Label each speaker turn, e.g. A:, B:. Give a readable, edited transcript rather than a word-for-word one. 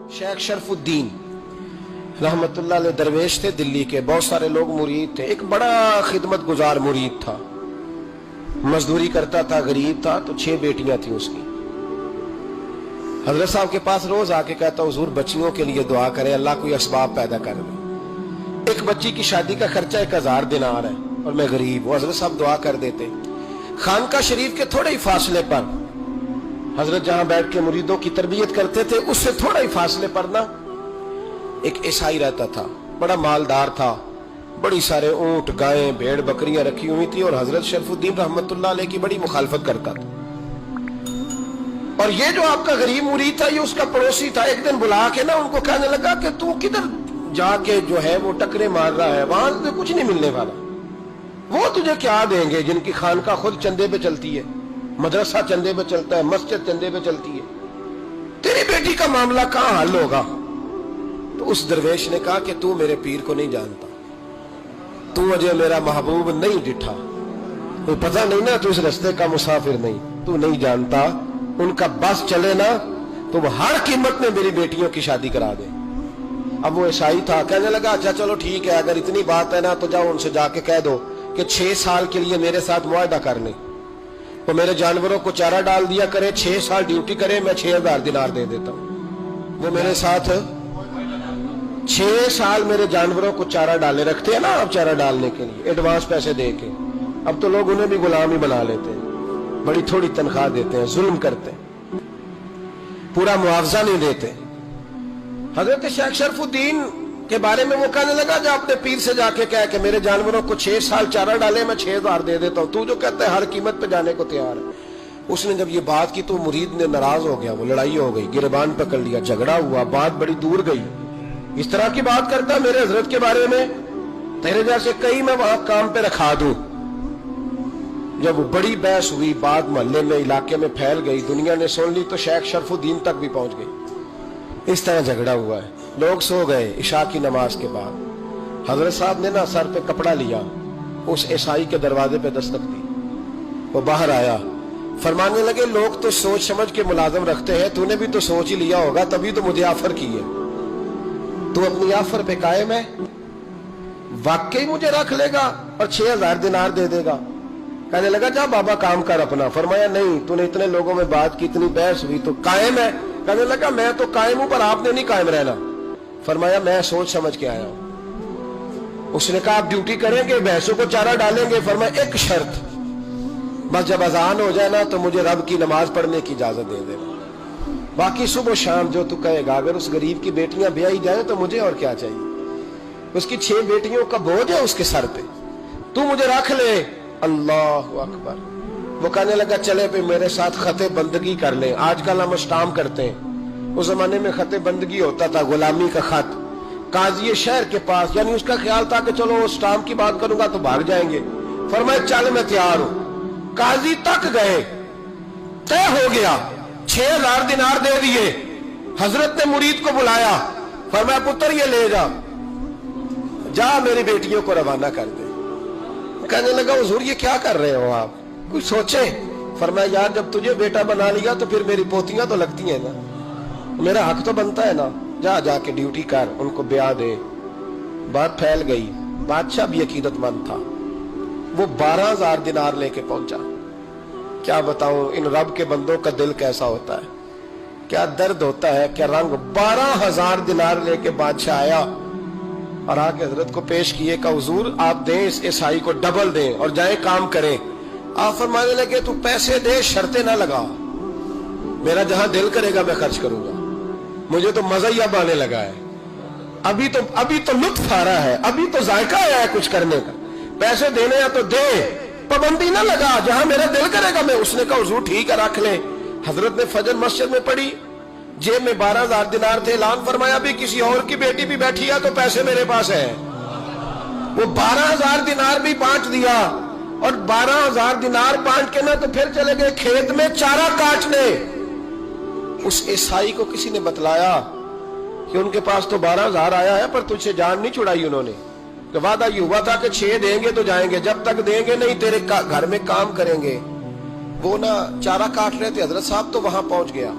A: शेख शरफुद्दीन रहमतुल्लाह अलैह दरवेश थे दिल्ली के, बहुत सारे लोग मुरीद थे। एक बड़ा खिदमत गुजार मुरीद था, मजदूरी करता था, गरीब था, तो 6 बेटियां थी उसकी। हजरत साहब के पास रोज आके कहता, हुजूर बच्चियों के लिए दुआ करें, अल्लाह कोई असबाब पैदा कर दे। एक बच्ची की शादी का खर्चा 1000 दिनार है और मैं गरीब हूं। हजरत साहब दुआ कर देते। खानका शरीफ के थोड़े ही फासले पर हजरत जहां बैठ के मुरीदों की तरबियत करते थे, उससे थोड़ा ही फासले पर ना एक ईसाई रहता था, बड़ा मालदार था, बड़ी सारे ऊंट, गायें, भेड़, बकरियां रखी हुई थी, और हजरत शरफुद्दीन रहमतुल्लाह अलैह की बड़ी मुखालफत करता था। और ये जो आपका गरीब मुरीद था, ये उसका पड़ोसी था। एक दिन बुला के ना उनको कहने लगा कि तू किधर जाके जो है वो टकरे मार रहा है, वहां से कुछ नहीं मिलने वाला। वो तुझे क्या देंगे जिनकी खानका खुद चंदे पे चलती है, मदरसा चंदे पे चलता है, मस्जिद चंदे पे चलती है, तेरी बेटी का मामला कहां हल होगा? तो उस दरवेश ने कहा कि तू मेरे पीर को नहीं जानता, तू मुझे मेरा महबूब नहीं डिठा, तो पता नहीं ना, तू इस रास्ते का मुसाफिर नहीं, तू नहीं जानता। उनका बस चले ना तो वो हर कीमत में मेरी बेटियों की शादी करा दे। अब वो ईसाई था, कहने लगा अच्छा चलो ठीक है, अगर इतनी बात है ना तो जाओ उनसे जाके कह दो कि 6 साल के लिए मेरे साथ मुआहदा कर ले, वो मेरे जानवरों को चारा डाल दिया करे, 6 साल ड्यूटी करे, मैं 6000 दिनार दे देता हूं। वो मेरे साथ 6 साल मेरे जानवरों को चारा डाले, रखते हैं ना आप चारा डालने के लिए एडवांस पैसे दे के। अब तो लोग उन्हें भी गुलाम ही बना लेते हैं, बड़ी थोड़ी तनख्वाह देते हैं, जुल्म करते हैं, पूरा मुआवजा नहीं देते। हजरत शेख शरफुद्दीन के बारे में वो कहने लगा, जो अपने पीर से जाके कह के मेरे जानवरों को 6 साल चारा डाले, मैं 6000 दे देता हूं, तू जो कहता है हर कीमत पे जाने को तैयार है। उसने जब ये बात की तो मुरीद ने नाराज हो गया, वो लड़ाई हो गई, गिरबान पकड़ लिया, झगड़ा हुआ, बात बड़ी दूर गई। इस तरह की बात करता मेरे हजरत के बारे में, तेरे जैसे कई मैं वहां काम पे रखा दूं। जब बड़ी बहस हुई, बात मोहल्ले में, इलाके में फैल गई, दुनिया ने सुन ली, तो शेख शरफुद्दीन तक भी पहुंच गई। इस तरह झगड़ा हुआ है। लोग सो गए इशा की नमाज के बाद। हजरत साहब ने ना सर पे कपड़ा लिया, उस ईसाई के दरवाजे पे दस्तक दी, वो बाहर आया, फरमाने लगे लोग तो सोच समझ के मुलाजम रखते हैं, तूने भी तो सोच ही लिया होगा, तभी तो मुझे ऑफर की है। तू अपनी ऑफर पे कायम है? वाकई मुझे रख लेगा और 6000 दिनार दे देगा? कहने लगा जा बाबा काम कर अपना। फरमाया नहीं, तूने इतने लोगों में बात की, इतनी बहस हुई, तो कायम है? कहने लगा मैं तो कायम हूं, पर आपने नहीं कायम रहना। फरमाया मैं सोच समझ के आया हूं। उसने कहा आप ड्यूटी करेंगे, भैंसों को चारा डालेंगे? फरमाया एक शर्त, बस जब अजान हो जाए ना तो मुझे रब की नमाज पढ़ने की इजाजत दे देना, बाकी सुबह शाम जो तू कहेगा। अगर उस गरीब की बेटियां ब्याही जाए तो मुझे और क्या चाहिए? उसकी 6 बेटियों का बोझ है उसके सर पे, तू मुझे रख ले। अल्लाह अकबर। वो कहने लगा चले पे मेरे साथ खते बंदगी कर ले। आजकल हम स्टाम्प करते हैं, उस जमाने में खते बंदगी होता था, गुलामी का खत, काजी शहर के पास। यानी उसका ख्याल था कि चलो स्टाम्प की बात करूंगा तो भाग जाएंगे। फरमाया चल मैं तैयार हूं। काजी तक गए, तय हो गया, 6000 दिनार दे दिए। हजरत ने मुरीद को बुलाया, फरमाया पुत्र ये ले जा मेरी बेटियों को रवाना कर दे। कहने लगा हुजूर ये क्या कर रहे हो आप, कुछ सोचे? फरमाया यार जब तुझे बेटा बना लिया तो फिर मेरी पोतियां तो लगती हैं ना, मेरा हक तो बनता है ना, जा जाके ड्यूटी कर, उनको ब्याह दे। बात फैल गई, बादशाह भी अकीदतमंद था, वो 12000 दिनार लेके पहुंचा। क्या बताऊं इन रब के बंदों का दिल कैसा होता है, क्या दर्द होता है, क्या रंग। 12000 दिनार लेके बादशाह आया और आके हजरत को पेश किए, का हुजूर आप दें इस ईसाई को डबल दें और जाए काम करें। आप फरमाने लगे तू पैसे दे, शर्तें ना लगा, मेरा जहां दिल करेगा मैं खर्च करूंगा, मुझे तो मजा ही अब आने लगा है, अभी तो लुत्फ आ रहा है, अभी तो जायका आया है कुछ करने का, पैसे देने या तो दे, पाबंदी ना लगा, जहां मेरा दिल करेगा मैं। उसने कहा हुजूर ठीक है रख ले। हजरत ने फजर मस्जिद में पढ़ी, जेब में 12000 दिनार थे, ऐलान फरमाया भी किसी और की बेटी भी बैठी है तो पैसे मेरे पास है। वो 12000 दिनार भी बांट दिया, और 12000 दिनार बांट के ना तो फिर चले गए खेत में चारा काटने। उस ईसाई को किसी ने बतलाया कि उनके पास तो 12000 आया है, पर तुझसे जान नहीं छुड़ाई उन्होंने, कि वादा ये हुआ था कि 6 देंगे तो जाएंगे, जब तक देंगे नहीं तेरे घर में काम करेंगे। वो ना चारा काट रहे थे, हजरत साहब तो वहां पहुंच गया।